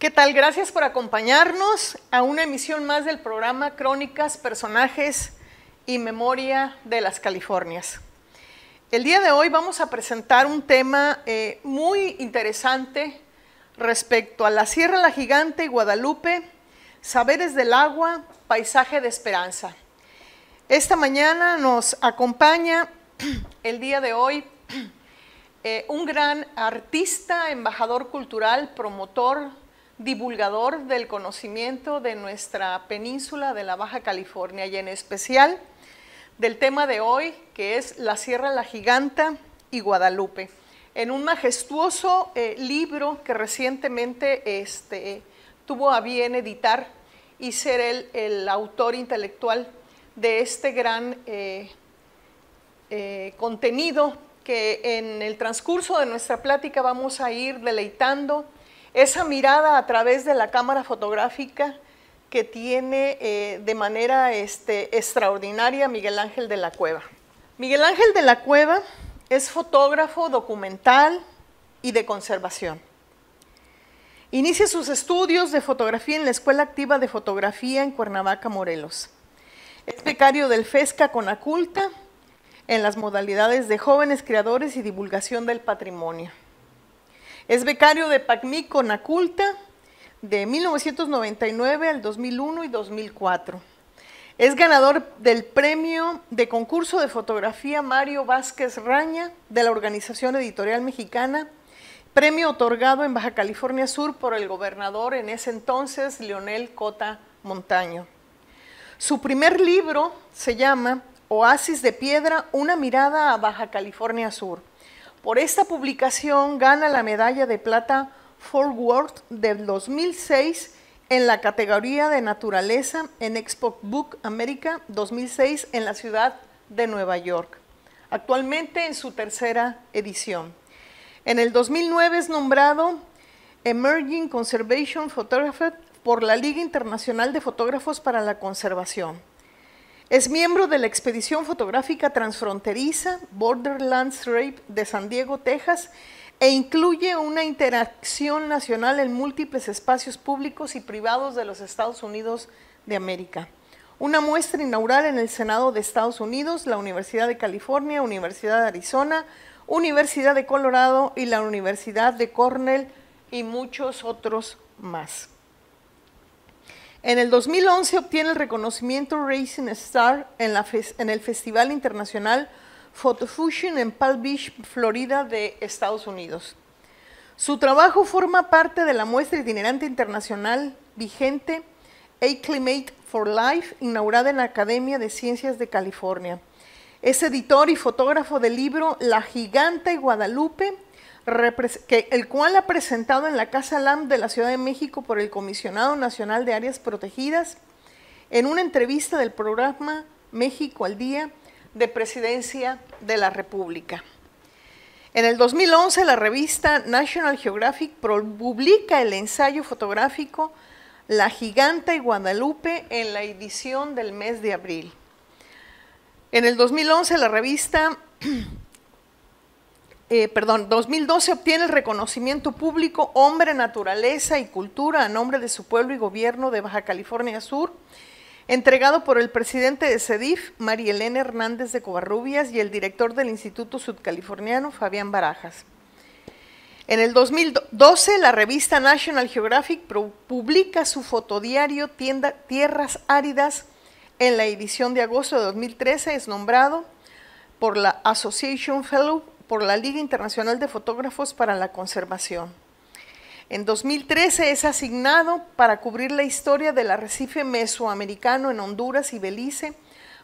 ¿Qué tal? Gracias por acompañarnos a una emisión más del programa Crónicas, Personajes y Memoria de las Californias. El día de hoy vamos a presentar un tema muy interesante respecto a la Sierra La Gigante y Guadalupe, saberes del agua, paisaje de esperanza. Esta mañana nos acompaña el día de hoy un gran artista, embajador cultural, promotor, divulgador del conocimiento de nuestra península de la Baja California y en especial del tema de hoy, que es la Sierra La Gigante y Guadalupe, en un majestuoso libro que recientemente tuvo a bien editar y ser el autor intelectual de este gran contenido que en el transcurso de nuestra plática vamos a ir deleitando esa mirada a través de la cámara fotográfica que tiene de manera extraordinaria Miguel Ángel de la Cueva. Miguel Ángel de la Cueva es fotógrafo documental y de conservación. Inicia sus estudios de fotografía en la Escuela Activa de Fotografía en Cuernavaca, Morelos. Es becario del FESCA Conaculta en las modalidades de jóvenes creadores y divulgación del patrimonio. Es becario de PACMIC Conaculta de 1999 al 2001 y 2004. Es ganador del premio de concurso de fotografía Mario Vázquez Raña de la Organización Editorial Mexicana, premio otorgado en Baja California Sur por el gobernador en ese entonces, Leonel Cota Montaño. Su primer libro se llama Oasis de Piedra, una mirada a Baja California Sur. Por esta publicación gana la medalla de plata Fort Worth del 2006 en la categoría de naturaleza en Expo Book America 2006 en la ciudad de Nueva York, actualmente en su tercera edición. En el 2009 es nombrado Emerging Conservation Photographer por la Liga Internacional de Fotógrafos para la Conservación. Es miembro de la Expedición Fotográfica Transfronteriza Borderlands Rape de San Diego, Texas, e incluye una interacción nacional en múltiples espacios públicos y privados de los Estados Unidos de América. Una muestra inaugural en el Senado de Estados Unidos, la Universidad de California, Universidad de Arizona, Universidad de Colorado y la Universidad de Cornell y muchos otros más. En el 2011 obtiene el reconocimiento Rising Star en el Festival Internacional Photofusion en Palm Beach, Florida, de Estados Unidos. Su trabajo forma parte de la muestra itinerante internacional vigente A Climate for Life, inaugurada en la Academia de Ciencias de California. Es editor y fotógrafo del libro La Gigante y Guadalupe, el cual ha presentado en la Casa LAM de la Ciudad de México por el Comisionado Nacional de Áreas Protegidas en una entrevista del programa México al Día de Presidencia de la República. En el 2011 la revista National Geographic publica el ensayo fotográfico La Gigante y Guadalupe en la edición del mes de abril. En el 2011 la revista 2012 obtiene el reconocimiento público Hombre, Naturaleza y Cultura a nombre de su pueblo y gobierno de Baja California Sur, entregado por el presidente de CEDIF, María Elena Hernández de Covarrubias, y el director del Instituto Sudcaliforniano, Fabián Barajas. En el 2012, la revista National Geographic publica su fotodiario Tierras Áridas. En la edición de agosto de 2013 es nombrado por la Association Fellow por la Liga Internacional de Fotógrafos para la Conservación. En 2013 es asignado para cubrir la historia del arrecife mesoamericano en Honduras y Belice,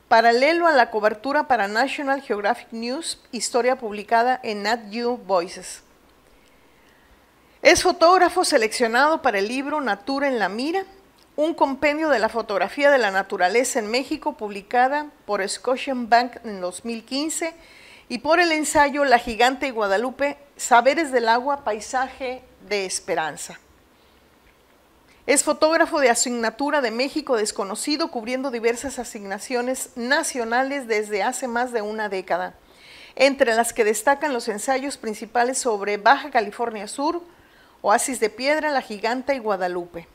paralelo a la cobertura para National Geographic News, historia publicada en Nat Geo Voices. Es fotógrafo seleccionado para el libro Natura en la Mira, un compendio de la fotografía de la naturaleza en México, publicada por Scotiabank en 2015, y por el ensayo La Gigante y Guadalupe, Saberes del Agua, Paisaje de Esperanza. Es fotógrafo de asignatura de México Desconocido, cubriendo diversas asignaciones nacionales desde hace más de una década, entre las que destacan los ensayos principales sobre Baja California Sur, Oasis de Piedra, La Giganta y Guadalupe.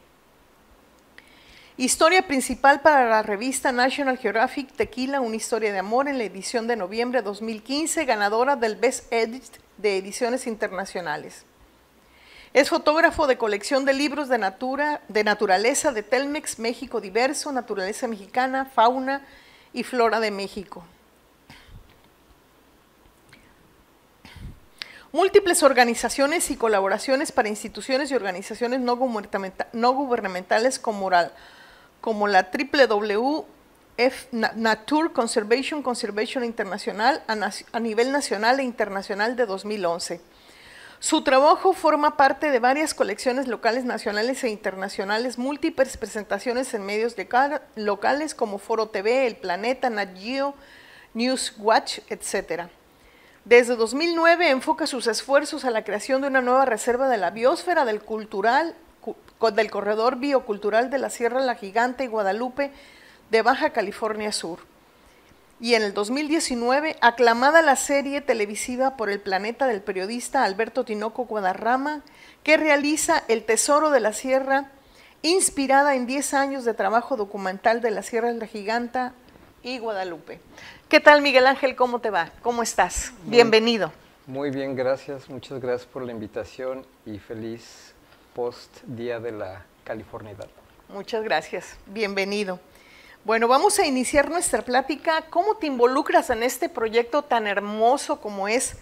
Historia principal para la revista National Geographic Tequila, una historia de amor, en la edición de noviembre de 2015, ganadora del Best Edit de Ediciones Internacionales. Es fotógrafo de colección de libros de naturaleza de Telmex, México Diverso, Naturaleza Mexicana, Fauna y Flora de México. Múltiples organizaciones y colaboraciones para instituciones y organizaciones no gubernamentales como la WWF Nature Conservation Internacional a nivel nacional e internacional de 2011. Su trabajo forma parte de varias colecciones locales, nacionales e internacionales, múltiples presentaciones en medios locales como Foro TV, El Planeta, Nat Geo, Newswatch, etc. Desde 2009 enfoca sus esfuerzos a la creación de una nueva reserva de la biosfera del corredor biocultural de la Sierra La Giganta y Guadalupe de Baja California Sur. Y en el 2019, aclamada la serie televisiva por El Planeta del periodista Alberto Tinoco Guadarrama, que realiza El Tesoro de la Sierra, inspirada en 10 años de trabajo documental de la Sierra La Giganta y Guadalupe. ¿Qué tal, Miguel Ángel? ¿Cómo te va? ¿Cómo estás? Bienvenido. Muy bien, gracias. Muchas gracias por la invitación y feliz post-Día de la Californidad. Muchas gracias. Bienvenido. Bueno, vamos a iniciar nuestra plática. ¿Cómo te involucras en este proyecto tan hermoso como es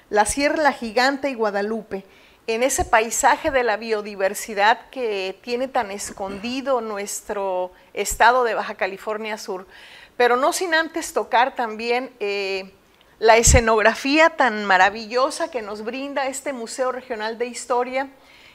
la Sierra La Giganta y Guadalupe? En ese paisaje de la biodiversidad que tiene tan escondido nuestro estado de Baja California Sur. Pero no sin antes tocar también la escenografía tan maravillosa que nos brinda este Museo Regional de Historia,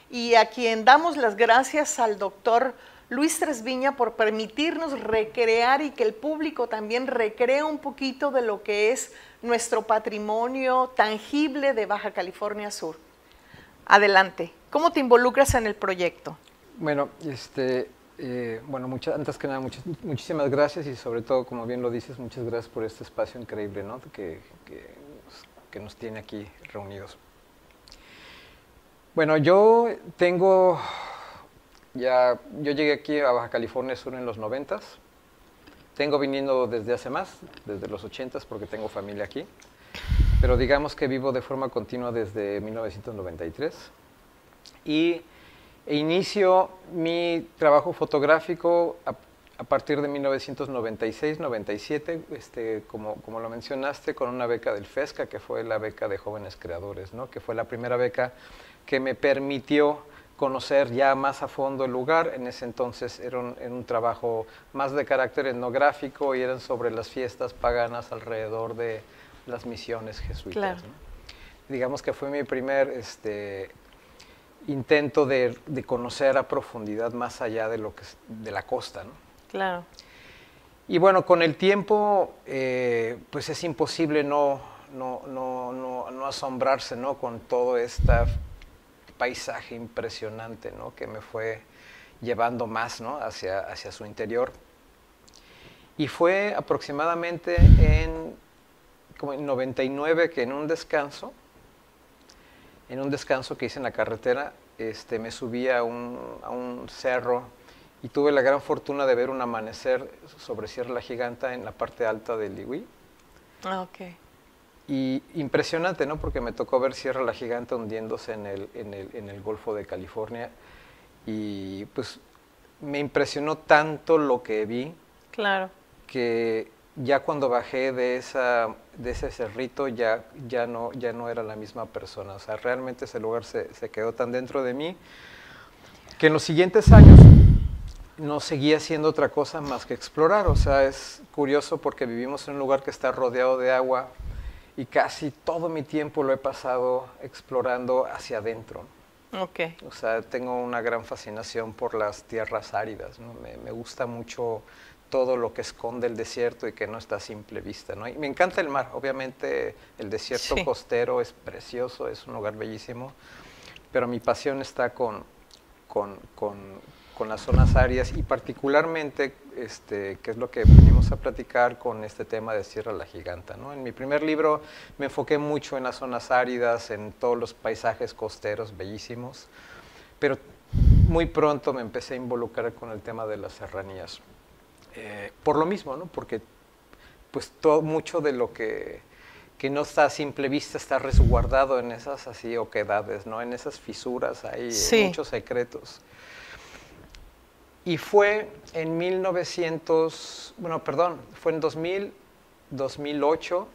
y a quien damos las gracias al doctor Luis Tresviña por permitirnos recrear y que el público también recree un poquito de lo que es nuestro patrimonio tangible de Baja California Sur. Adelante, ¿cómo te involucras en el proyecto? Bueno, antes que nada, muchísimas gracias y sobre todo, como bien lo dices, muchas gracias por este espacio increíble, ¿no? que nos tiene aquí reunidos. Bueno, yo llegué aquí a Baja California Sur en los 90s. Tengo viniendo desde hace más, desde los 80s, porque tengo familia aquí. Pero digamos que vivo de forma continua desde 1993. E inicio mi trabajo fotográfico a partir de 1996-97, como lo mencionaste, con una beca del FESCA, que fue la beca de jóvenes creadores, ¿no? Que fue la primera beca que me permitió conocer ya más a fondo el lugar. En ese entonces era un trabajo más de carácter etnográfico y eran sobre las fiestas paganas alrededor de las misiones jesuitas. Claro. ¿No? Digamos que fue mi primer intento de conocer a profundidad más allá de la costa, ¿no? Claro. Y bueno, con el tiempo, pues es imposible no asombrarse, ¿no? Con todo este paisaje impresionante, ¿no? Que me fue llevando más, ¿no? hacia su interior. Y fue aproximadamente como en 99 que en un descanso que hice en la carretera, me subí a un cerro y tuve la gran fortuna de ver un amanecer sobre Sierra La Giganta en la parte alta del Liwi. Ah, ok. Y impresionante, ¿no? Porque me tocó ver Sierra La Giganta hundiéndose en el Golfo de California y pues me impresionó tanto lo que vi. Claro. Que ya cuando bajé de ese cerrito ya no era la misma persona. O sea, realmente ese lugar se quedó tan dentro de mí que en los siguientes años no seguía haciendo otra cosa más que explorar. O sea, es curioso porque vivimos en un lugar que está rodeado de agua y casi todo mi tiempo lo he pasado explorando hacia adentro. Okay. O sea, tengo una gran fascinación por las tierras áridas, ¿no? Me gusta mucho todo lo que esconde el desierto y que no está a simple vista, ¿no? Y me encanta el mar, obviamente el desierto costero es precioso, es un lugar bellísimo, pero mi pasión está con las zonas áridas y particularmente, que es lo que venimos a platicar con este tema de Sierra La Giganta, ¿no? En mi primer libro me enfoqué mucho en las zonas áridas, en todos los paisajes costeros bellísimos, pero muy pronto me empecé a involucrar con el tema de las serranías. Por lo mismo, ¿no? Porque pues mucho de lo que no está a simple vista está resguardado en esas así oquedades, ¿no? En esas fisuras hay muchos secretos. Y fue en 2008,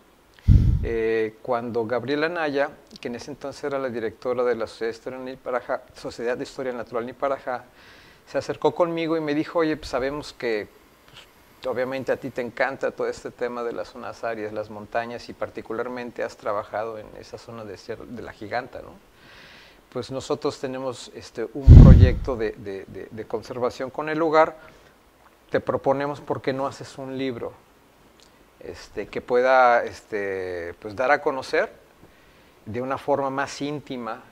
cuando Gabriela Naya, que en ese entonces era la directora de la Sociedad de Historia Natural Niparajá, se acercó conmigo y me dijo, oye, pues sabemos que obviamente a ti te encanta todo este tema de las zonas áridas, las montañas, y particularmente has trabajado en esa zona de la Giganta, ¿no? Pues nosotros tenemos un proyecto de conservación con el lugar. Te proponemos, ¿por qué no haces un libro que pueda pues dar a conocer de una forma más íntima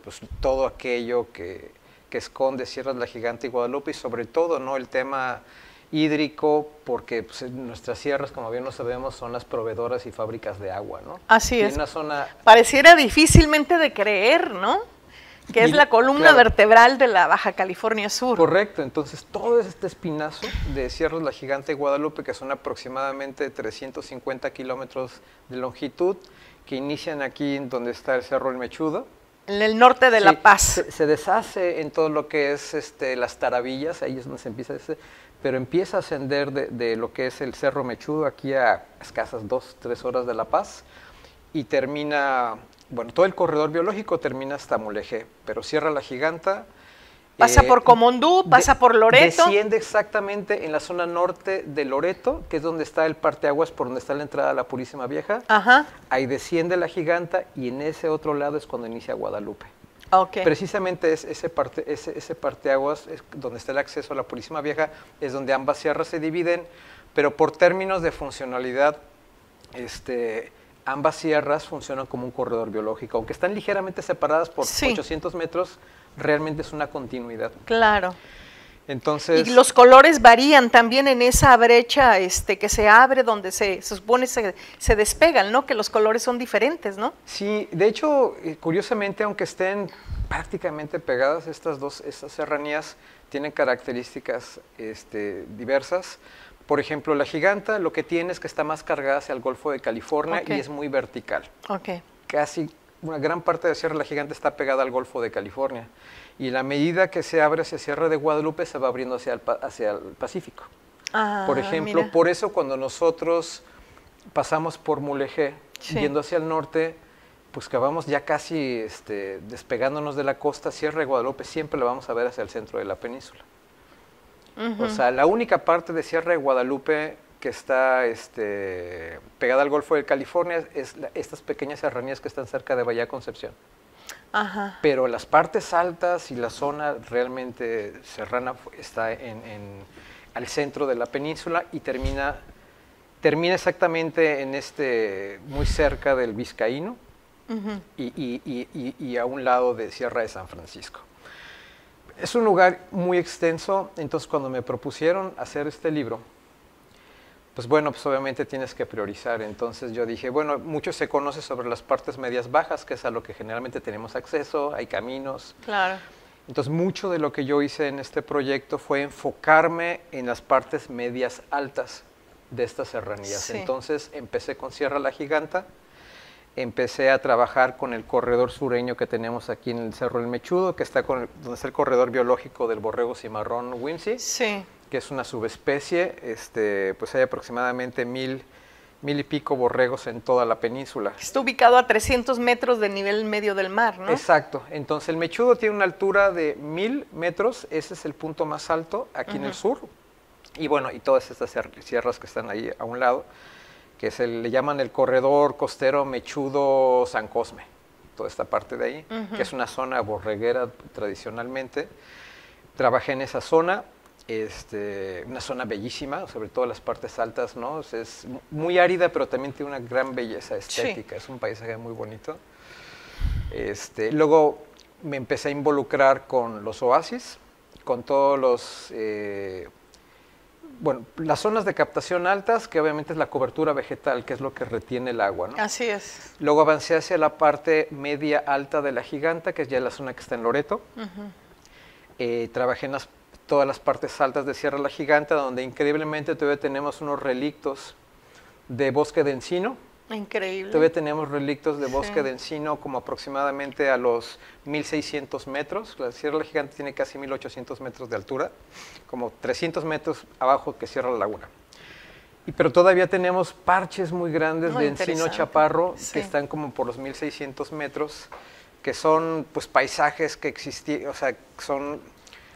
pues todo aquello que esconde Sierra de la Giganta y Guadalupe, y sobre todo, ¿no?, el tema hídrico, porque pues, nuestras sierras, como bien lo sabemos, son las proveedoras y fábricas de agua, ¿no? Así es. Una zona... Pareciera difícilmente de creer, ¿no? Que es la columna vertebral de la Baja California Sur. Correcto, entonces todo este espinazo de Sierra de la Giganta y Guadalupe, que son aproximadamente 350 kilómetros de longitud, que inician aquí donde está el Cerro El Mechudo. En el norte de La Paz. Se deshace en todo lo que es las Taravillas, ahí es donde se empieza pero empieza a ascender de lo que es el Cerro Mechudo aquí a escasas 2-3 horas de La Paz, y termina, bueno, todo el corredor biológico termina hasta Mulegé, pero Sierra la Giganta... Pasa por Comondú, pasa por Loreto. Desciende exactamente en la zona norte de Loreto, que es donde está el parteaguas, por donde está la entrada a la Purísima Vieja. Ajá. Ahí desciende la Giganta, y en ese otro lado es cuando inicia Guadalupe. Okay. Precisamente ese parteaguas, donde está el acceso a la Purísima Vieja, es donde ambas sierras se dividen, pero por términos de funcionalidad, ambas sierras funcionan como un corredor biológico, aunque están ligeramente separadas por 800 metros, realmente es una continuidad. Claro. Entonces, y los colores varían también en esa brecha que se abre, donde se supone se despegan, ¿no? Que los colores son diferentes, ¿no? Sí, de hecho, curiosamente, aunque estén prácticamente pegadas, estas serranías tienen características diversas. Por ejemplo, la Giganta lo que tiene es que está más cargada hacia el Golfo de California, y es muy vertical. Casi una gran parte de Sierra de la Giganta está pegada al Golfo de California, y la medida que se abre hacia Sierra de Guadalupe se va abriendo hacia el Pacífico. Por ejemplo, mira. Por eso cuando nosotros pasamos por Mulegé, yendo hacia el norte, pues que vamos ya casi despegándonos de la costa, Sierra de Guadalupe siempre la vamos a ver hacia el centro de la península. O sea, la única parte de Sierra de Guadalupe que está pegada al Golfo de California es estas pequeñas serranías que están cerca de Bahía Concepción. Ajá. Pero las partes altas y la zona realmente serrana está al centro de la península, y termina exactamente en muy cerca del Vizcaíno, y a un lado de Sierra de San Francisco. Es un lugar muy extenso, entonces cuando me propusieron hacer este libro, pues bueno, pues obviamente tienes que priorizar. Entonces yo dije, bueno, mucho se conoce sobre las partes medias bajas, que es a lo que generalmente tenemos acceso, hay caminos. Claro. Entonces mucho de lo que yo hice en este proyecto fue enfocarme en las partes medias altas de estas serranías. Sí. Entonces empecé con Sierra la Giganta, empecé a trabajar con el corredor sureño que tenemos aquí en el Cerro El Mechudo, que está donde está el corredor biológico del borrego cimarrón Whimsy. Sí. Que es una subespecie, pues hay aproximadamente mil y pico borregos en toda la península. Está ubicado a 300 metros del nivel medio del mar, ¿no? Exacto. Entonces el Mechudo tiene una altura de 1000 metros, ese es el punto más alto aquí en el sur. Y bueno, y todas estas sierras que están ahí a un lado, que le llaman el corredor costero Mechudo San Cosme, toda esta parte de ahí, que es una zona borreguera tradicionalmente. Trabajé en esa zona. Una zona bellísima, sobre todo las partes altas, ¿no? Es muy árida, pero también tiene una gran belleza estética. Sí. Es un paisaje muy bonito. Luego me empecé a involucrar con los oasis, con todos los bueno, las zonas de captación altas, que obviamente es la cobertura vegetal, que es lo que retiene el agua, ¿no? Así es. Luego avancé hacia la parte media alta de la Giganta, que es ya la zona que está en Loreto. Trabajé en todas las partes altas de Sierra La Giganta, donde increíblemente todavía tenemos unos relictos de bosque de encino. Increíble. Todavía tenemos relictos de bosque de encino como aproximadamente a los 1600 metros. La Sierra La Giganta tiene casi 1800 metros de altura, como 300 metros abajo que Sierra La Laguna. Pero todavía tenemos parches muy grandes de encino chaparro que están como por los 1600 metros, que son pues paisajes que existían, o sea, son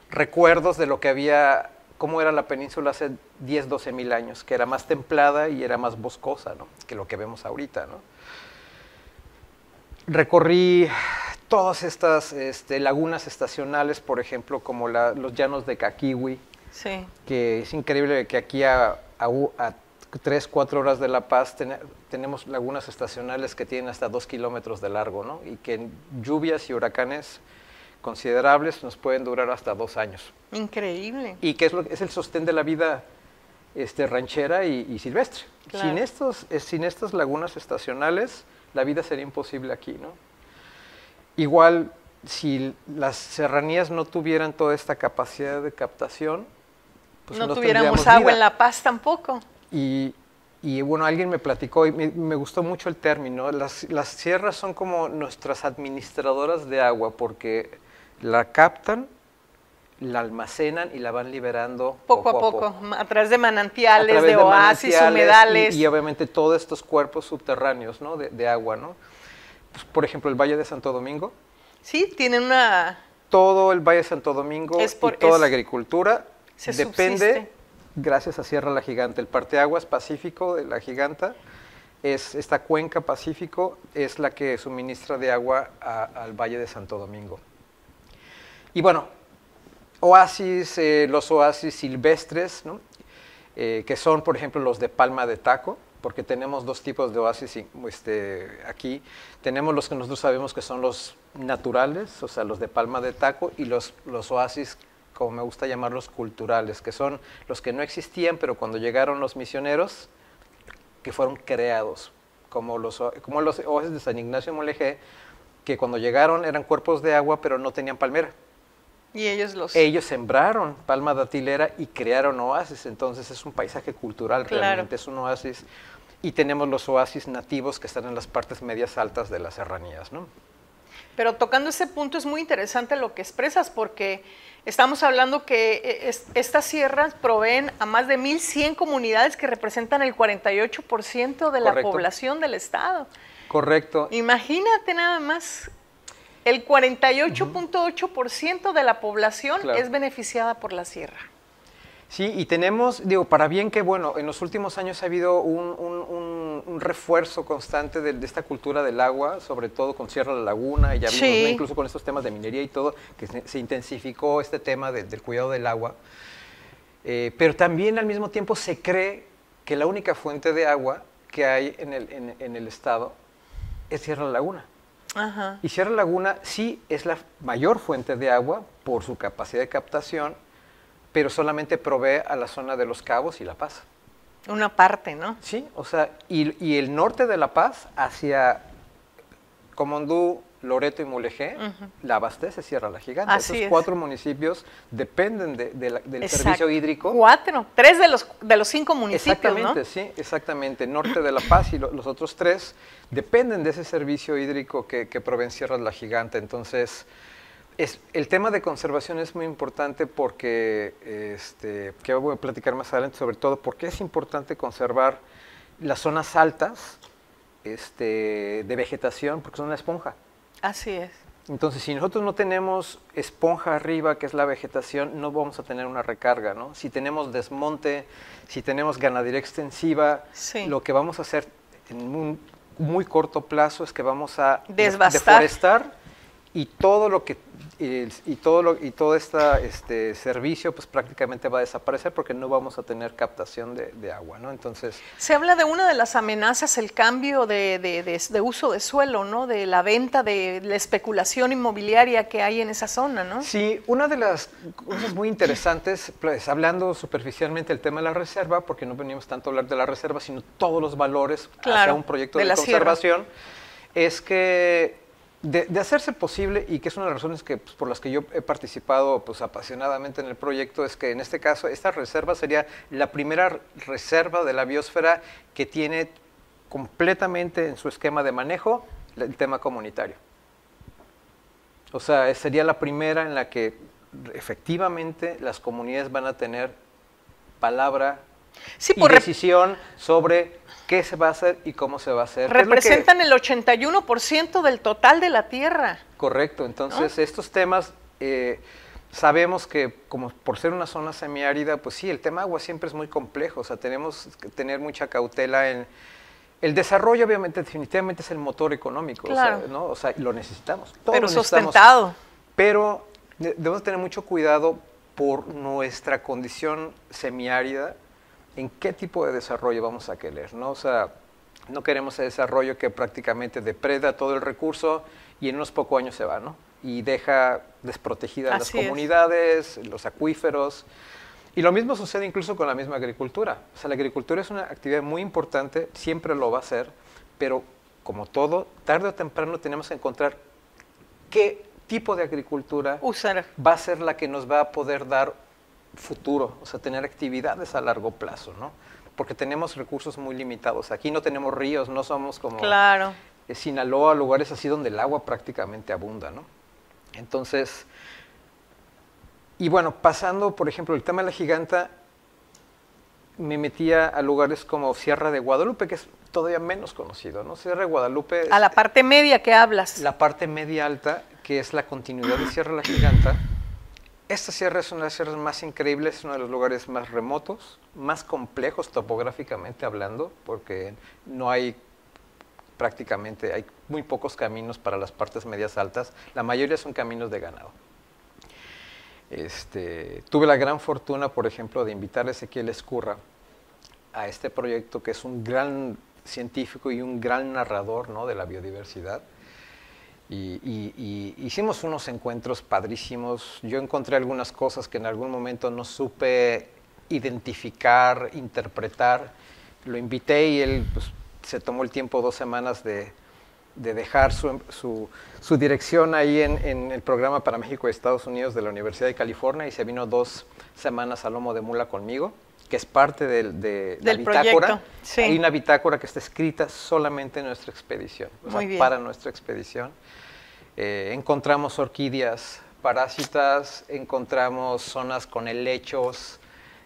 recuerdos de lo que había, cómo era la península hace 10, 12 mil años, que era más templada y era más boscosa, ¿no?, que lo que vemos ahorita, ¿no? Recorrí todas estas lagunas estacionales, por ejemplo, como los llanos de Caquihui, que es increíble que aquí a 3, 4 horas de La Paz tenemos lagunas estacionales que tienen hasta 2 kilómetros de largo, ¿no? Y que en lluvias y huracanes considerables nos pueden durar hasta 2 años. Increíble. Y que es el sostén de la vida ranchera y silvestre. Claro. Sin estas lagunas estacionales, la vida sería imposible aquí, ¿no? Igual, si las serranías no tuvieran toda esta capacidad de captación, pues no tuviéramos agua en La Paz tampoco. Y bueno, alguien me platicó y me gustó mucho el término. Las sierras son como nuestras administradoras de agua porque la captan, la almacenan y la van liberando poco a poco, a través de manantiales, de oasis, humedales. Y obviamente todos estos cuerpos subterráneos, ¿no?, de agua, ¿no? Pues, por ejemplo, el Valle de Santo Domingo. Sí, tienen una... Todo el Valle de Santo Domingo y toda la agricultura depende, gracias a Sierra La Giganta. El parteaguas pacífico de La Giganta, esta cuenca pacífico, es la que suministra de agua al Valle de Santo Domingo. Y bueno, oasis, los oasis silvestres, ¿no?, que son, por ejemplo, los de palma de taco, porque tenemos 2 tipos de oasis aquí. Tenemos los que nosotros sabemos que son los naturales, o sea, los de palma de taco, y los oasis, como me gusta llamarlos, culturales, que son los que no existían, pero cuando llegaron los misioneros, que fueron creados, como los oasis de San Ignacio Mulegé, que cuando llegaron eran cuerpos de agua, pero no tenían palmera. Y ellos sembraron palma datilera y crearon oasis, entonces es un paisaje cultural, realmente es un oasis. Y tenemos los oasis nativos que están en las partes medias altas de las serranías, ¿no? Pero tocando ese punto es muy interesante lo que expresas, porque estamos hablando que estas sierras proveen a más de 1,100 comunidades que representan el 48% de la población del estado. Correcto. Imagínate nada más. El 48.8% de la población es beneficiada por la sierra. Sí, y tenemos, digo, para bien que, bueno, en los últimos años ha habido un refuerzo constante de esta cultura del agua, sobre todo con Sierra La Laguna, y ya vimos, ¿no?, incluso con estos temas de minería y todo, que se intensificó este tema del cuidado del agua. Pero también al mismo tiempo se cree que la única fuente de agua que hay en el estado es Sierra La Laguna. Ajá. Y Sierra Laguna sí es la mayor fuente de agua por su capacidad de captación, pero solamente provee a la zona de Los Cabos y La Paz. Una parte, ¿no? Sí, o sea, y el norte de La Paz hacia Comondú, Loreto y Mulegé, la abastece Sierra La Giganta. Esos 4 municipios dependen del servicio hídrico. 4, 3 de los 5 municipios, exactamente, ¿no? Sí, exactamente. Norte de La Paz y los otros 3 dependen de ese servicio hídrico que proveen Sierra La Giganta. Entonces, el tema de conservación es muy importante porque, que voy a platicar más adelante, sobre todo porque es importante conservar las zonas altas de vegetación, porque son una esponja. Así es. Entonces, si nosotros no tenemos esponja arriba, que es la vegetación, no vamos a tener una recarga, ¿no? Si tenemos desmonte, si tenemos ganadería extensiva, lo que vamos a hacer en un muy corto plazo es que vamos a deforestar, y todo lo que y todo este servicio pues prácticamente va a desaparecer porque no vamos a tener captación de agua, ¿no? Entonces se habla de una de las amenazas, el cambio de uso de suelo, ¿no? De la venta, de la especulación inmobiliaria que hay en esa zona, ¿no? Sí, una de las cosas muy interesantes, pues hablando superficialmente del tema de la reserva, porque no venimos tanto a hablar de la reserva, sino todos los valores hacia un proyecto de conservación, es que de hacerse posible, y que es una de las razones que, pues, por las que yo he participado pues, apasionadamente en el proyecto, es que en este caso esta reserva sería la primera reserva de la biosfera que tiene completamente en su esquema de manejo el tema comunitario. O sea, sería la primera en la que efectivamente las comunidades van a tener palabra y decisión sobre qué se va a hacer y cómo se va a hacer. Representan el 81% del total de la tierra. Correcto, entonces estos temas sabemos que como por ser una zona semiárida, pues sí, el tema agua siempre es muy complejo, o sea, tenemos que tener mucha cautela en... El desarrollo obviamente definitivamente es el motor económico, claro. O sea, ¿no? O sea, lo necesitamos. Pero sustentado. Pero debemos tener mucho cuidado por nuestra condición semiárida, en qué tipo de desarrollo vamos a querer, ¿no? O sea, no queremos ese desarrollo que prácticamente depreda todo el recurso y en unos pocos años se va, ¿no? Y deja desprotegidas las comunidades, los acuíferos. Y lo mismo sucede incluso con la misma agricultura. O sea, la agricultura es una actividad muy importante, siempre lo va a ser, pero como todo, tarde o temprano tenemos que encontrar qué tipo de agricultura va a ser la que nos va a poder dar futuro, o sea, tener actividades a largo plazo, ¿no? Porque tenemos recursos muy limitados. Aquí no tenemos ríos, no somos como Sinaloa, lugares así donde el agua prácticamente abunda, ¿no? Entonces, y bueno, pasando, por ejemplo, el tema de la giganta, me metía a lugares como Sierra de Guadalupe, que es todavía menos conocido, ¿no? Sierra de Guadalupe... A la parte media que hablas. La parte media alta, que es la continuidad de Sierra de la Giganta. Esta sierra es una de las sierras más increíbles, es uno de los lugares más remotos, más complejos topográficamente hablando, porque no hay prácticamente, hay muy pocos caminos para las partes medias altas, la mayoría son caminos de ganado. Tuve la gran fortuna, por ejemplo, de invitar a Ezequiel Ezcurra a este proyecto, que es un gran científico y un gran narrador, ¿no?, de la biodiversidad. Y hicimos unos encuentros padrísimos. Yo encontré algunas cosas que en algún momento no supe identificar, interpretar. Lo invité y él pues, se tomó el tiempo 2 semanas de dejar su dirección ahí en el programa para México y Estados Unidos de la Universidad de California y se vino 2 semanas a Lomo de Mula conmigo, que es parte de la bitácora. Sí. Hay una bitácora que está escrita solamente en nuestra expedición, o sea, para nuestra expedición. Encontramos orquídeas parásitas, encontramos zonas con helechos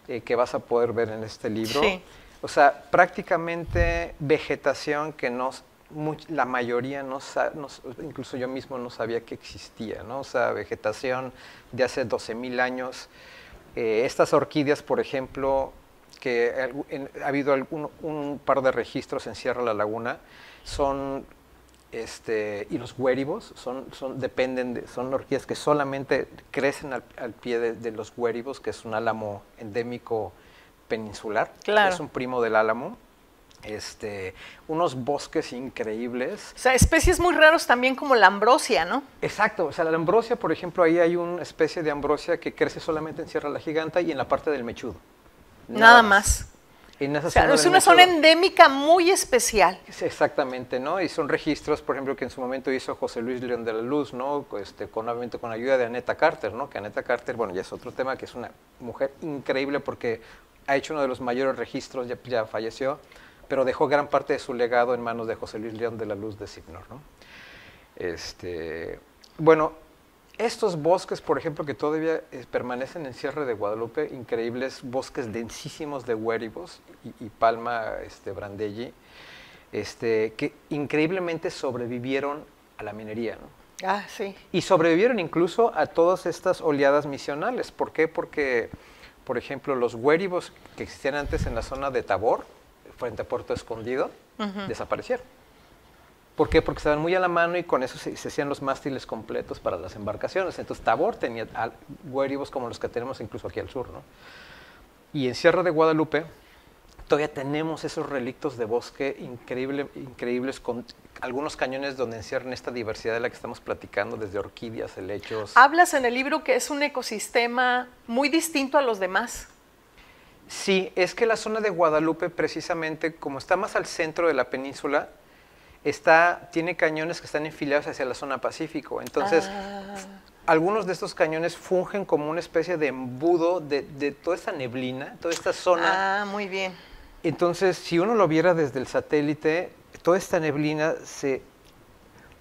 que vas a poder ver en este libro. Sí. O sea, prácticamente vegetación que la mayoría incluso yo mismo no sabía que existía, ¿no? O sea, vegetación de hace 12,000 años. Estas orquídeas, por ejemplo, que ha habido un par de registros en Sierra La Laguna, son, y los huéribos, son orquídeas que solamente crecen al pie de los huéribos, que es un álamo endémico peninsular, es un primo del álamo. Unos bosques increíbles. O sea, especies muy raras también como la ambrosia, ¿no? Exacto, o sea, la ambrosia, por ejemplo, ahí hay una especie de ambrosia que crece solamente en Sierra La Giganta y en la parte del Mechudo. Nada más. En esa zona es una zona endémica muy especial. Exactamente, ¿no? Y son registros, por ejemplo, que en su momento hizo José Luis León de la Luz, ¿no? Obviamente con ayuda de Annetta Carter, ¿no? Que Annetta Carter, bueno, ya es otro tema, que es una mujer increíble porque ha hecho uno de los mayores registros, ya falleció, pero dejó gran parte de su legado en manos de José Luis León de la Luz de Signor, ¿no? Bueno, estos bosques, por ejemplo, que todavía permanecen en Sierra de Guadalupe, increíbles bosques densísimos de huéribos y palma brandelli, que increíblemente sobrevivieron a la minería, ¿no? Ah, sí. Y sobrevivieron incluso a todas estas oleadas misionales. ¿Por qué? Porque, por ejemplo, los huéribos que existían antes en la zona de Tabor, frente a Puerto Escondido, desaparecieron. ¿Por qué? Porque estaban muy a la mano y con eso se hacían los mástiles completos para las embarcaciones. Entonces Tabor tenía güéribos como los que tenemos incluso aquí al sur, ¿no? Y en Sierra de Guadalupe todavía tenemos esos relictos de bosque increíbles con algunos cañones donde encierran esta diversidad de la que estamos platicando, desde orquídeas, helechos. Hablas en el libro que es un ecosistema muy distinto a los demás. Sí, es que la zona de Guadalupe, precisamente, como está más al centro de la península, tiene cañones que están enfilados hacia la zona Pacífico. Entonces, algunos de estos cañones fungen como una especie de embudo de toda esta neblina, toda esta zona. Ah, muy bien. Entonces, si uno lo viera desde el satélite, toda esta neblina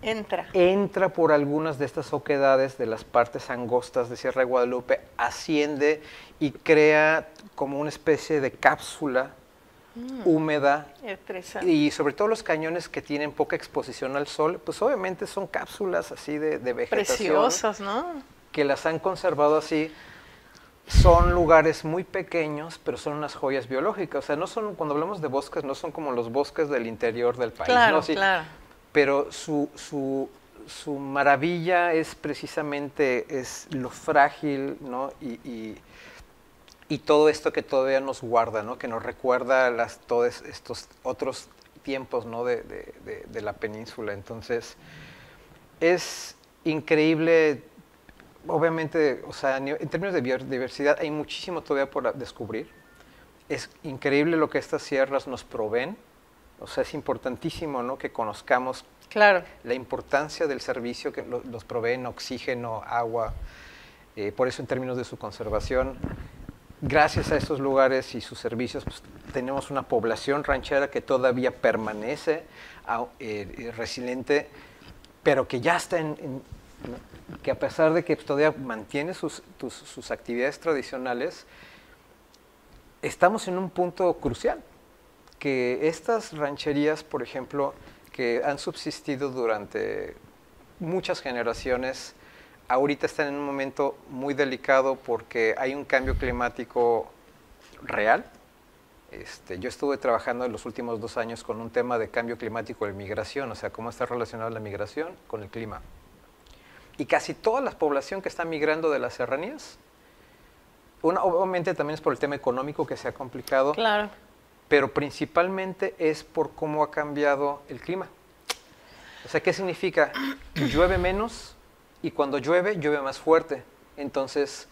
entra por algunas de estas oquedades de las partes angostas de Sierra de Guadalupe, asciende y crea como una especie de cápsula húmeda, y sobre todo los cañones que tienen poca exposición al sol, pues obviamente son cápsulas así de vegetación. Preciosas, ¿no? Que las han conservado así. Son lugares muy pequeños, pero son unas joyas biológicas. O sea, no son, cuando hablamos de bosques, no son como los bosques del interior del país. Claro, ¿no? Sí, claro. pero su maravilla es precisamente lo frágil, ¿no? Y todo esto que todavía nos guarda, ¿no? Que nos recuerda todos estos otros tiempos, ¿no? de la península. Entonces, es increíble, obviamente, o sea, en términos de biodiversidad hay muchísimo todavía por descubrir. Es increíble lo que estas sierras nos proveen. O sea, es importantísimo, ¿no? Que conozcamos la importancia del servicio que nos proveen, oxígeno, agua. Por eso, en términos de su conservación, gracias a estos lugares y sus servicios, pues, tenemos una población ranchera que todavía permanece resiliente, pero que ya está que a pesar de que todavía mantiene sus actividades tradicionales, estamos en un punto crucial, que estas rancherías, por ejemplo, que han subsistido durante muchas generaciones, ahorita están en un momento muy delicado porque hay un cambio climático real. Yo estuve trabajando en los últimos 2 años con un tema de cambio climático de migración, o sea, cómo está relacionada la migración con el clima. Y casi toda la población que está migrando de las serranías, obviamente también es por el tema económico que se ha complicado, claro, pero principalmente es por cómo ha cambiado el clima. O sea, ¿qué significa? Llueve menos y cuando llueve, llueve más fuerte. Entonces,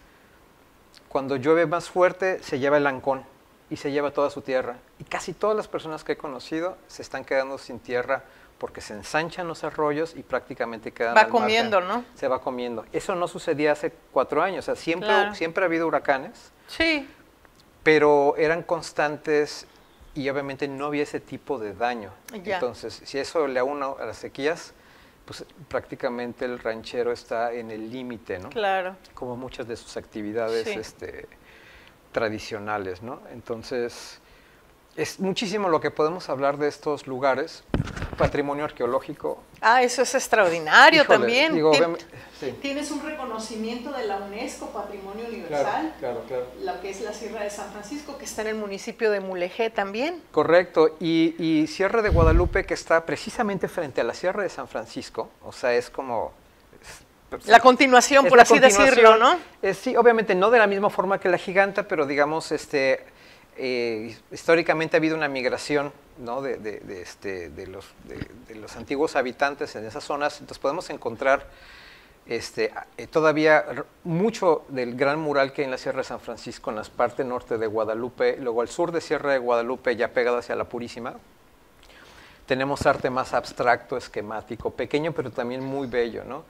cuando llueve más fuerte, se lleva el ancón y se lleva toda su tierra. Y casi todas las personas que he conocido se están quedando sin tierra porque se ensanchan los arroyos y prácticamente quedan al margen. Va comiendo, ¿no? Se va comiendo. Eso no sucedía hace 4 años. O sea, siempre ha habido huracanes. Sí. Pero eran constantes y obviamente no había ese tipo de daño. Ya. Entonces, si eso le aúna a las sequías, pues prácticamente el ranchero está en el límite, ¿no? Claro. Como muchas de sus actividades tradicionales, ¿no? Entonces, es muchísimo lo que podemos hablar de estos lugares. Patrimonio arqueológico. Ah, eso es extraordinario. Híjole, también. Digo, sí. Tienes un reconocimiento de la UNESCO, Patrimonio Universal, claro. lo que es la Sierra de San Francisco, que está en el municipio de Mulegé también. Correcto, y Sierra de Guadalupe, que está precisamente frente a la Sierra de San Francisco, o sea, es como... La continuación, por así decirlo, ¿no? Sí, obviamente no de la misma forma que la Giganta, pero digamos, históricamente ha habido una migración, ¿no? de los antiguos habitantes en esas zonas. Entonces podemos encontrar todavía mucho del gran mural que hay en la Sierra de San Francisco, en la parte norte de Guadalupe, luego al sur de Sierra de Guadalupe, ya pegado hacia la Purísima. Tenemos arte más abstracto, esquemático, pequeño, pero también muy bello, ¿no?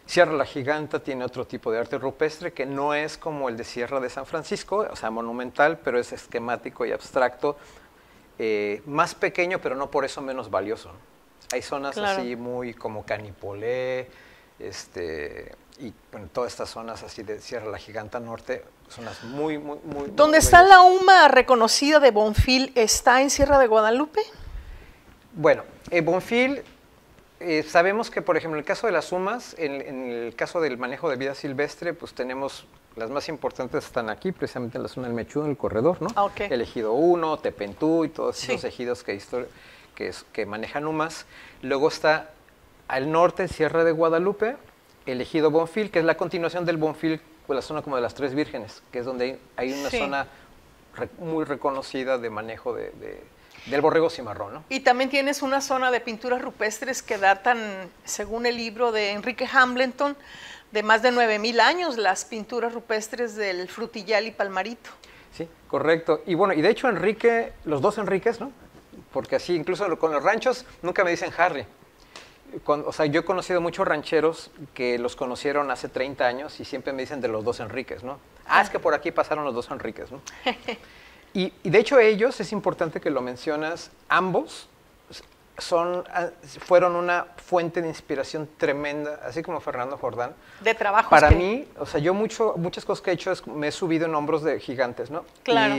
Sierra La Giganta tiene otro tipo de arte rupestre que no es como el de Sierra de San Francisco, o sea, monumental, pero es esquemático y abstracto, más pequeño, pero no por eso menos valioso, ¿no? Hay zonas así muy como Canipolé, y bueno, todas estas zonas así de Sierra La Giganta Norte, zonas muy ¿Dónde está la UMA reconocida de Bonfil? ¿Está en Sierra de Guadalupe? Bueno, Bonfil... sabemos que, por ejemplo, en el caso de las UMAs, en el caso del manejo de vida silvestre, pues tenemos, las más importantes están aquí, precisamente en la zona del Mechudo, en el corredor, ¿no? Okay. El Ejido 1, Tepentú y todos esos ejidos que manejan UMAS. Luego está al norte, Sierra de Guadalupe, el ejido Bonfil, que es la continuación del Bonfil, pues la zona como de las Tres Vírgenes, que es donde hay una zona muy reconocida de manejo del borrego cimarrón, ¿no? Y también tienes una zona de pinturas rupestres que datan, según el libro de Enrique Hambleton, de más de 9,000 años, las pinturas rupestres del Frutillal y Palmarito. Sí, correcto. Y bueno, y de hecho Enrique, los dos Enriques, ¿no? Porque así, incluso con los ranchos, nunca me dicen Harry. O sea, yo he conocido muchos rancheros que los conocieron hace 30 años y siempre me dicen de los dos Enriques, ¿no? Es que por aquí pasaron los dos Enriques, ¿no? Y de hecho ellos, es importante que lo mencionas, ambos fueron una fuente de inspiración tremenda, así como Fernando Jordán. De trabajos para mí, o sea, yo muchas cosas que he hecho me he subido en hombros de gigantes, ¿no? Claro.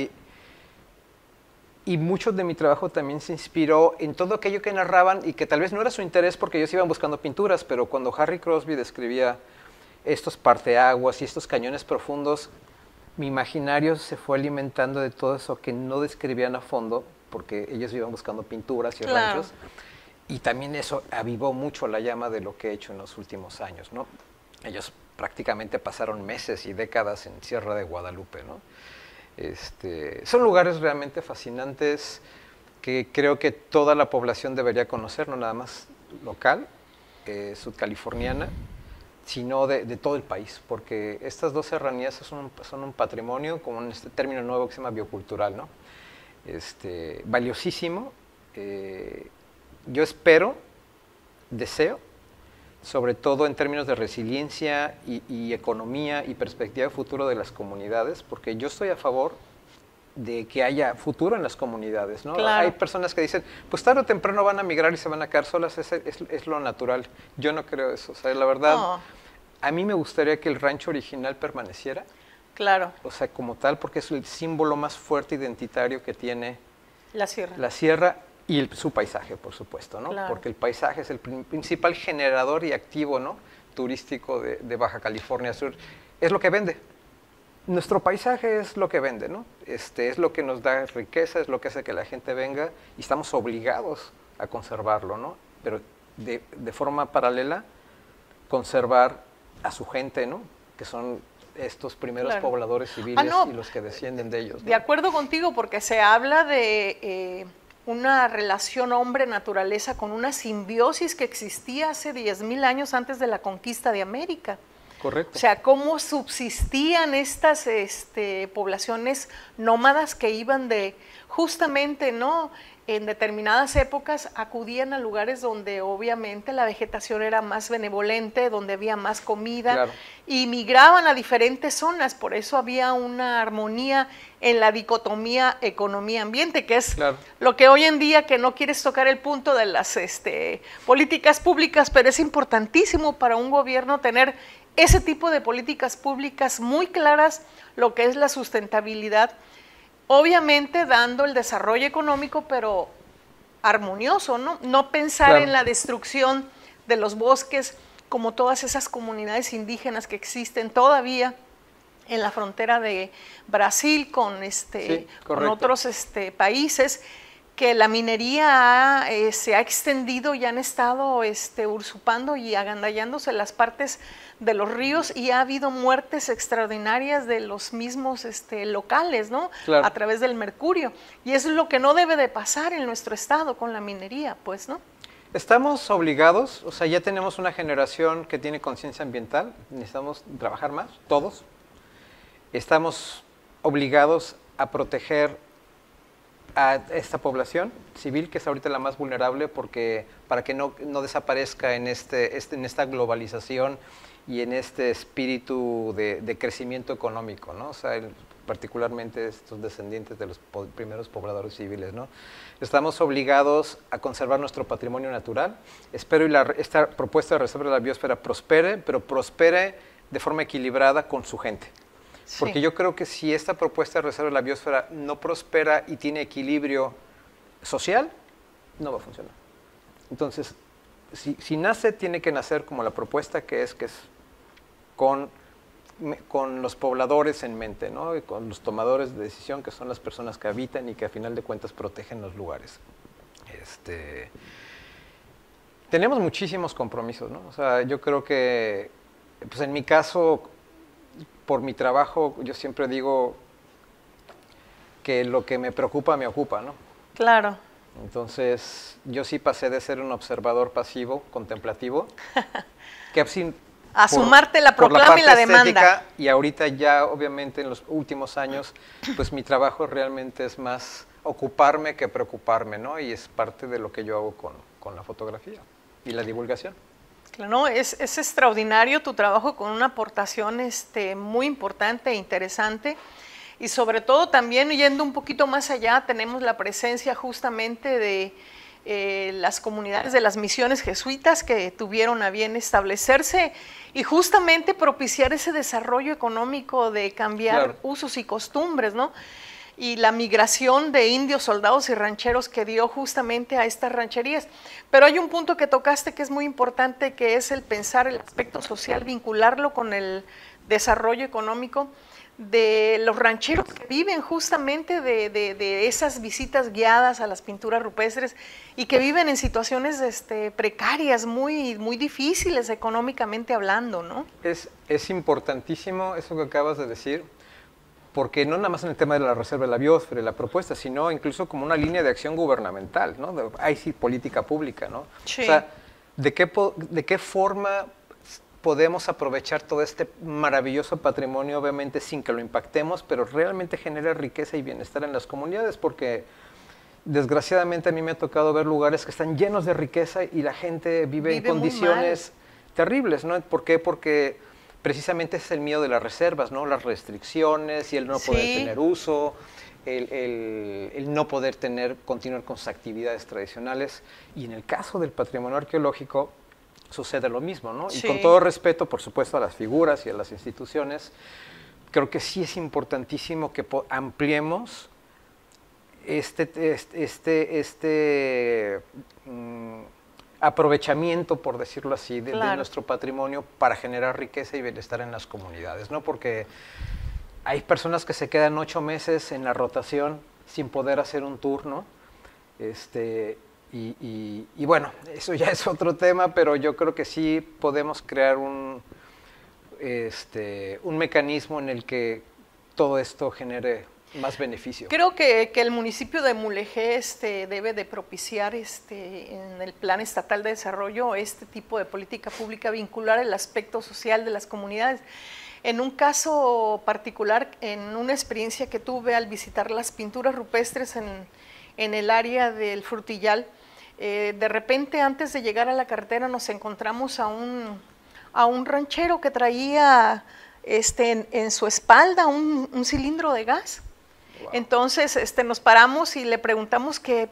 Y mucho de mi trabajo también se inspiró en todo aquello que narraban y que tal vez no era su interés porque ellos iban buscando pinturas, pero cuando Harry Crosby describía estos parteaguas y estos cañones profundos, mi imaginario se fue alimentando de todo eso que no describían a fondo porque ellos iban buscando pinturas y ranchos. Y también eso avivó mucho la llama de lo que he hecho en los últimos años, ¿no? Ellos prácticamente pasaron meses y décadas en Sierra de Guadalupe, ¿no? Son lugares realmente fascinantes que creo que toda la población debería conocer, no nada más local, sudcaliforniana, sino de todo el país, porque estas dos serranías son un patrimonio, con este término nuevo que se llama biocultural, ¿no? Valiosísimo. Yo espero, deseo, sobre todo en términos de resiliencia y economía y perspectiva de futuro de las comunidades, porque yo estoy a favor de que haya futuro en las comunidades, ¿no? Claro. Hay personas que dicen, pues tarde o temprano van a migrar y se van a quedar solas, es lo natural. Yo no creo eso, o sea, la verdad, a mí me gustaría que el rancho original permaneciera. Claro. O sea, como tal, porque es el símbolo más fuerte identitario que tiene la sierra. La sierra y su paisaje, por supuesto, ¿no? Claro. Porque el paisaje es el principal generador y activo, ¿no? Turístico de Baja California Sur. Es lo que vende. Nuestro paisaje es lo que vende, ¿no? Es lo que nos da riqueza, es lo que hace que la gente venga y estamos obligados a conservarlo, ¿no? Pero de forma paralela, conservar a su gente, ¿no? Que son estos primeros pobladores civiles y los que descienden de ellos, ¿no? De acuerdo contigo, porque se habla de una relación hombre-naturaleza con una simbiosis que existía hace 10,000 años antes de la conquista de América. Correcto. O sea, cómo subsistían estas poblaciones nómadas que iban justamente, ¿no? En determinadas épocas acudían a lugares donde obviamente la vegetación era más benevolente, donde había más comida, y migraban a diferentes zonas, por eso había una armonía en la dicotomía economía-ambiente, que es lo que hoy en día, que no quieres tocar el punto de las políticas públicas, pero es importantísimo para un gobierno tener ese tipo de políticas públicas muy claras, lo que es la sustentabilidad, obviamente dando el desarrollo económico, pero armonioso, ¿no? No pensar en la destrucción de los bosques, como todas esas comunidades indígenas que existen todavía en la frontera de Brasil con otros países, que la minería se ha extendido y han estado usurpando y agandallándose las partes de los ríos, y ha habido muertes extraordinarias de los mismos locales, ¿no? A través del mercurio. Y eso es lo que no debe de pasar en nuestro estado con la minería, pues, ¿no? Estamos obligados, o sea, ya tenemos una generación que tiene conciencia ambiental, necesitamos trabajar más, todos. Estamos obligados a proteger a esta población civil, que es ahorita la más vulnerable, porque para que no desaparezca en esta globalización y en este espíritu de crecimiento económico, ¿no? O sea, particularmente estos descendientes de los primeros pobladores civiles, ¿no? Estamos obligados a conservar nuestro patrimonio natural. Espero esta propuesta de reserva de la biosfera prospere, pero prospere de forma equilibrada con su gente. Porque yo creo que si esta propuesta de reserva de la biosfera no prospera y tiene equilibrio social, no va a funcionar. Entonces, si nace, tiene que nacer como la propuesta que es con los pobladores en mente, ¿no? Y con los tomadores de decisión, que son las personas que habitan y que a final de cuentas protegen los lugares. Tenemos muchísimos compromisos, ¿no? O sea, yo creo que, pues en mi caso, por mi trabajo, yo siempre digo que lo que me preocupa, me ocupa, ¿no? Claro. Entonces, yo sí pasé de ser un observador pasivo, contemplativo, que así, A sumarte la proclama y la demanda. Y ahorita ya, obviamente, en los últimos años, pues mi trabajo realmente es más ocuparme que preocuparme, ¿no? Y es parte de lo que yo hago con la fotografía y la divulgación. Claro, no, es extraordinario tu trabajo con una aportación muy importante e interesante. Y sobre todo también, yendo un poquito más allá, tenemos la presencia justamente de las comunidades de las misiones jesuitas que tuvieron a bien establecerse y justamente propiciar ese desarrollo económico de cambiar usos y costumbres, ¿no? Y la migración de indios, soldados y rancheros que dio justamente a estas rancherías. Pero hay un punto que tocaste que es muy importante, que es el pensar el aspecto social, vincularlo con el desarrollo económico de los rancheros que viven justamente de esas visitas guiadas a las pinturas rupestres y que viven en situaciones precarias, muy difíciles económicamente hablando, ¿no? Es importantísimo eso que acabas de decir, porque no nada más en el tema de la reserva de la biosfera y la propuesta, sino incluso como una línea de acción gubernamental, ¿no? Ahí sí, política pública, ¿no? Sí. O sea, ¿de qué forma podemos aprovechar todo este maravilloso patrimonio, obviamente sin que lo impactemos, pero realmente genera riqueza y bienestar en las comunidades? Porque desgraciadamente a mí me ha tocado ver lugares que están llenos de riqueza y la gente vive en condiciones terribles, ¿no? ¿Por qué? Porque precisamente es el miedo de las reservas, ¿no? Las restricciones y el no poder tener uso, el no poder continuar con sus actividades tradicionales. Y en el caso del patrimonio arqueológico sucede lo mismo, ¿no? Y con todo respeto, por supuesto, a las figuras y a las instituciones, creo que sí es importantísimo que ampliemos aprovechamiento, por decirlo así, de nuestro patrimonio para generar riqueza y bienestar en las comunidades, ¿no? Porque hay personas que se quedan 8 meses en la rotación sin poder hacer un tour, ¿no? Y bueno, eso ya es otro tema, pero yo creo que sí podemos crear un mecanismo en el que todo esto genere más beneficio. Creo que el municipio de Mulegé debe de propiciar en el Plan Estatal de Desarrollo este tipo de política pública, vincular el aspecto social de las comunidades. En un caso particular, en una experiencia que tuve al visitar las pinturas rupestres en el área del Frutillar, de repente antes de llegar a la carretera nos encontramos a un ranchero que traía en su espalda un cilindro de gas. Wow. Entonces nos paramos y le preguntamos qué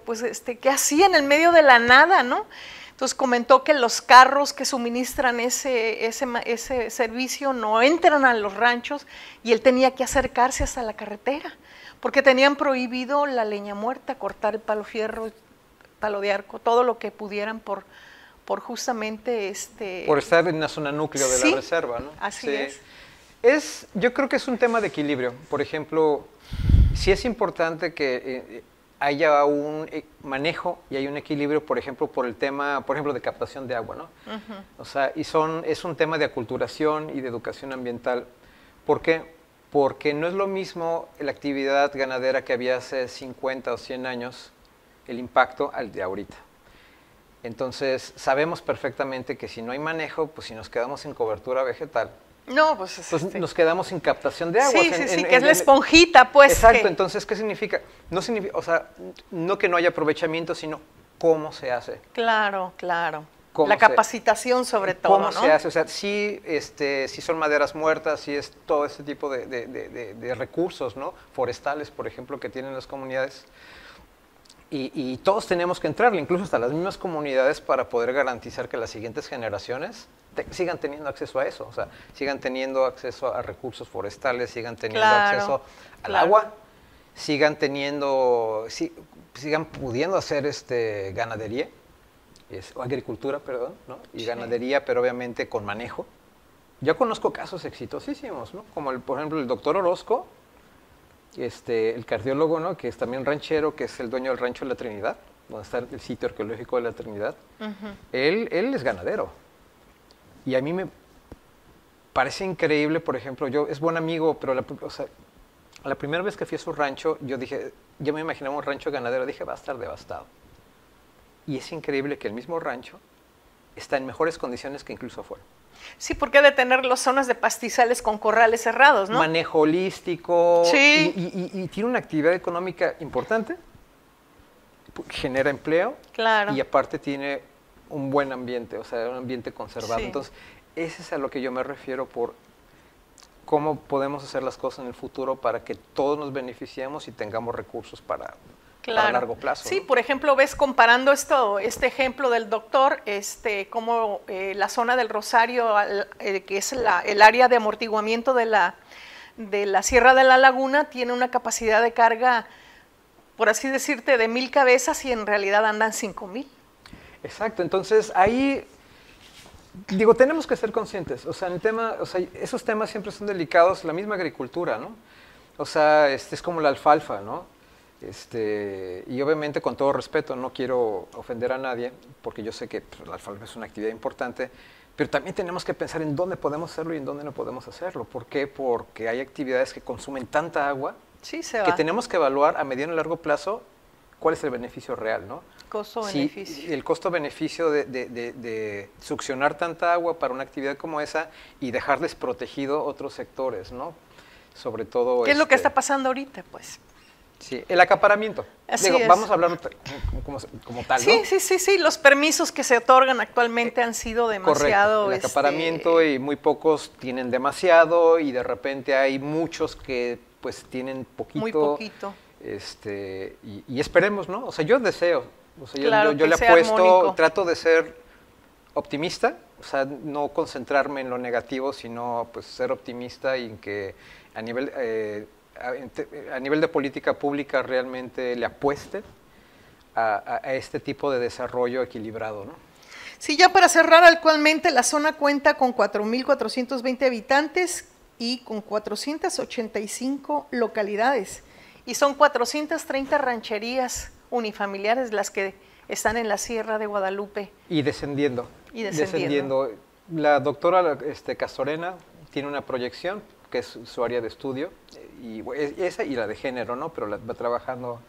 hacía en el medio de la nada, ¿no? Entonces comentó que los carros que suministran ese servicio no entran a los ranchos y él tenía que acercarse hasta la carretera porque tenían prohibido la leña muerta, cortar el palo fierro, palo de arco, todo lo que pudieran por justamente por estar en la zona núcleo de la reserva, ¿no? Así es. Yo creo que es un tema de equilibrio. Por ejemplo, sí es importante que haya un manejo y hay un equilibrio, por ejemplo, por el tema, por ejemplo, de captación de agua, ¿no? O sea, es un tema de aculturación y de educación ambiental. ¿Por qué? Porque no es lo mismo la actividad ganadera que había hace 50 o 100 años, el impacto al de ahorita. Entonces, sabemos perfectamente que si no hay manejo, pues si nos quedamos sin cobertura vegetal, no, pues nos quedamos sin captación de agua. Sí, que es la esponjita, pues. Exacto, entonces, ¿qué significa? No significa, o sea, no que no haya aprovechamiento, sino cómo se hace. Claro. La capacitación sobre todo, ¿no? ¿Cómo se hace? O sea, sí son maderas muertas, sí es todo este tipo de recursos, ¿no? Forestales, por ejemplo, que tienen las comunidades. Y todos tenemos que entrarle, incluso hasta las mismas comunidades, para poder garantizar que las siguientes generaciones sigan teniendo acceso a eso, o sea, sigan teniendo acceso a recursos forestales, sigan teniendo acceso al agua, sigan pudiendo hacer ganadería, o agricultura, perdón, ¿no? Y ganadería, pero obviamente con manejo. Yo conozco casos exitosísimos, ¿no? Como por ejemplo el doctor Orozco, el cardiólogo, ¿no? Que es también ranchero, que es el dueño del rancho de la Trinidad. donde está el sitio arqueológico de la Trinidad, él es ganadero. Y a mí me parece increíble, por ejemplo, es buen amigo, pero la primera vez que fui a su rancho, yo me imaginaba un rancho ganadero, dije, va a estar devastado. Y es increíble que el mismo rancho está en mejores condiciones que incluso afuera. Sí, porque ha de tener las zonas de pastizales con corrales cerrados, ¿no? Manejo holístico, sí. y tiene una actividad económica importante, genera empleo, claro. y aparte tiene un buen ambiente, o sea, un ambiente conservado. Sí. Entonces, ese es a lo que yo me refiero por cómo podemos hacer las cosas en el futuro para que todos nos beneficiemos y tengamos recursos para largo plazo. Sí, ¿no? por ejemplo, ves comparando este ejemplo del doctor, como la zona del Rosario, que es el área de amortiguamiento de la Sierra de la Laguna, tiene una capacidad de carga, por así decirte, de 1000 cabezas y en realidad andan 5000. Exacto, entonces ahí, tenemos que ser conscientes, o sea, esos temas siempre son delicados, la misma agricultura, ¿no? O sea, es como la alfalfa, ¿no? Y obviamente con todo respeto, no quiero ofender a nadie, porque yo sé que la alfalfa es una actividad importante, pero también tenemos que pensar en dónde podemos hacerlo y en dónde no podemos hacerlo. ¿Por qué? Porque hay actividades que consumen tanta agua que tenemos que evaluar a mediano y largo plazo cuál es el beneficio real, ¿no? Costo-beneficio. Sí, el costo-beneficio de succionar tanta agua para una actividad como esa y dejar desprotegido otros sectores, ¿no? Sobre todo... ¿Qué es lo que está pasando ahorita, pues? Sí, el acaparamiento. Vamos a hablar como tal, ¿no? Sí, los permisos que se otorgan actualmente han sido demasiado... Correcto, el acaparamiento y muy pocos tienen demasiado y de repente hay muchos que pues tienen poquito. Muy poquito. Y esperemos, ¿no? O sea, yo deseo, claro, yo le apuesto, armónico. Trato de ser optimista, o sea, no concentrarme en lo negativo, sino pues ser optimista y en que a nivel de política pública realmente le apueste a este tipo de desarrollo equilibrado, ¿no? Sí, ya para cerrar, actualmente la zona cuenta con 4.420 habitantes y con 485 localidades. Y son 430 rancherías unifamiliares las que están en la Sierra de Guadalupe. Y descendiendo. La doctora Castorena tiene una proyección, que es su área de estudio, y esa y la de género, ¿no? Pero la va trabajando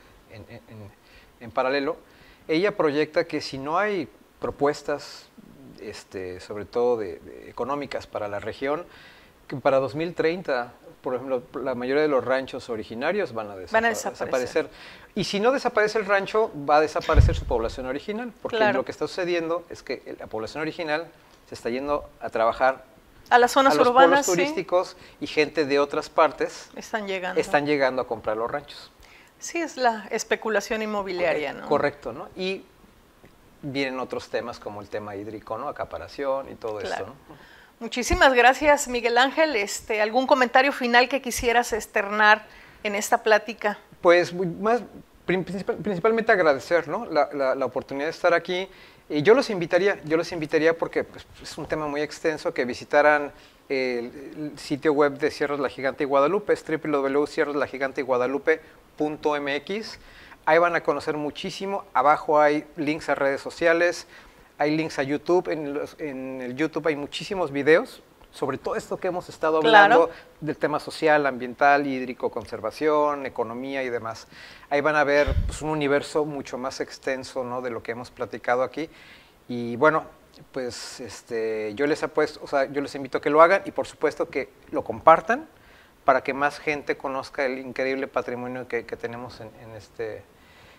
en paralelo. Ella proyecta que si no hay propuestas, sobre todo económicas para la región, que para 2030, por ejemplo, la mayoría de los ranchos originarios van a desaparecer. Y si no desaparece el rancho, va a desaparecer su población original, porque lo que está sucediendo es que la población original se está yendo a trabajar a las zonas urbanas, a los pueblos turísticos, y gente de otras partes están llegando a comprar los ranchos. Sí, es la especulación inmobiliaria, ¿no? Correcto, ¿no? Y vienen otros temas como el tema hídrico, ¿no? Acaparación y todo esto, ¿no? Muchísimas gracias, Miguel Ángel. ¿Algún comentario final que quisieras externar en esta plática? Pues principalmente agradecer, ¿no? la oportunidad de estar aquí. Yo los invitaría porque pues, es un tema muy extenso, que visitaran el sitio web de Sierras La Gigante y Guadalupe, es www.sierraslagiganteguadalupe.mx. Ahí van a conocer muchísimo. Abajo hay links a redes sociales, hay links a YouTube. En el YouTube hay muchísimos videos sobre todo esto que hemos estado hablando, del tema social, ambiental, hídrico, conservación, economía y demás. Ahí van a ver pues, un universo mucho más extenso, ¿no?, de lo que hemos platicado aquí. Y bueno, pues yo les invito a que lo hagan y por supuesto que lo compartan para que más gente conozca el increíble patrimonio que tenemos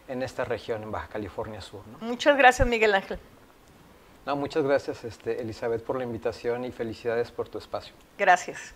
en esta región, en Baja California Sur, ¿no? Muchas gracias, Miguel Ángel. No, muchas gracias, Elizabeth, por la invitación y felicidades por tu espacio. Gracias.